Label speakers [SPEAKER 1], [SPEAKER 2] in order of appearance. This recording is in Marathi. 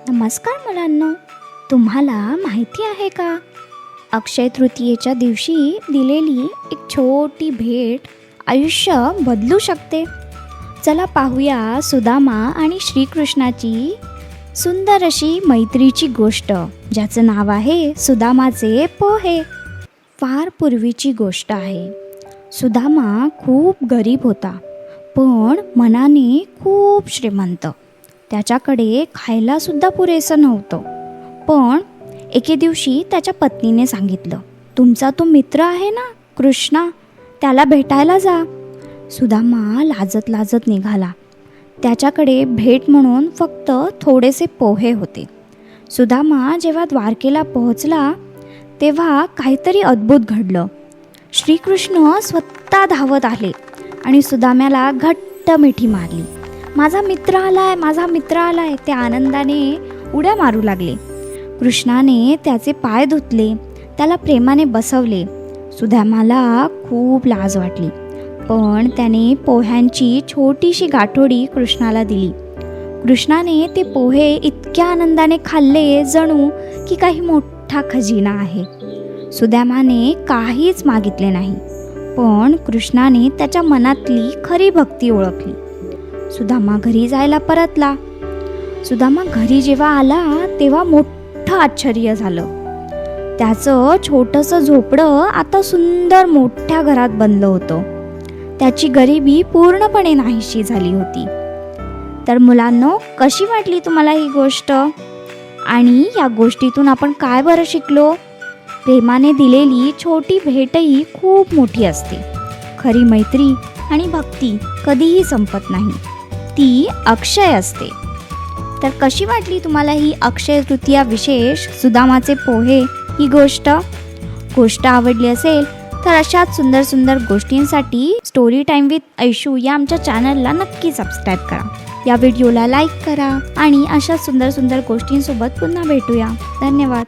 [SPEAKER 1] नमस्कार मुलांनो, तुम्हाला माहिती आहे का? अक्षय तृतीयेच्या दिवशी दिलेली एक छोटी भेट आयुष्य बदलू शकते. चला पाहूया सुदामा आणि श्रीकृष्णाची सुंदर अशी मैत्रीची गोष्ट, ज्याचं नाव आहे सुदामाचे पोहे. फार पूर्वीची गोष्ट आहे. सुदामा खूप गरीब होता, पण मनाने खूप श्रीमंत. त्याच्याकडे खायला सुद्धा पुरेसं नव्हतं. पण एके दिवशी त्याच्या पत्नीने सांगितलं, तुमचा तो मित्र आहे ना कृष्णा, त्याला भेटायला जा. सुदामा लाजत लाजत निघाला. त्याच्याकडे भेट म्हणून फक्त थोडेसे पोहे होते. सुदामा जेव्हा द्वारकेला पोहोचला तेव्हा काहीतरी अद्भुत घडलं. श्रीकृष्ण स्वतः धावत आले आणि सुदाम्याला घट्ट मिठी मारली. माझा मित्र आलाय, माझा मित्र आलाय, ते आनंदाने उड्या मारू लागले. कृष्णाने त्याचे पाय धुतले, त्याला प्रेमाने बसवले. सुदामाला खूप लाज वाटली, पण त्याने पोह्यांची छोटीशी गाठोडी कृष्णाला दिली. कृष्णाने ते पोहे इतक्या आनंदाने खाल्ले जणू की काही मोठा खजिना आहे. सुदामाने काहीच मागितले नाही, पण कृष्णाने त्याच्या मनातली खरी भक्ती ओळखली. सुदामा घरी जायला परतला. सुदामा घरी जेव्हा आला तेव्हा मोठं आश्चर्य झालं. त्याचं छोटंसं झोपडं आता सुंदर मोठ्या घरात बनलं होतं. त्याची गरिबी पूर्णपणे नाहीशी झाली होती. तर मुलांनो, कशी वाटली तुम्हाला ही गोष्ट? आणि या गोष्टीतून आपण काय बरं शिकलो? प्रेमाने दिलेली छोटी भेटही खूप मोठी असते. खरी मैत्री आणि भक्ती कधीही संपत नाही, ती अक्षय असते. तर कशी वाटली तुम्हाला ही अक्षय तृतीया विशेष सुदामाचे पोहे ही गोष्ट? आवडली असेल तर अशाच सुंदर सुंदर गोष्टींसाठी स्टोरी टाइम विथ ऐशू या आमच्या चॅनलला नक्की सबस्क्राईब करा. या व्हिडिओला लाईक करा आणि अशा सुंदर सुंदर गोष्टींसोबत पुन्हा भेटूया. धन्यवाद.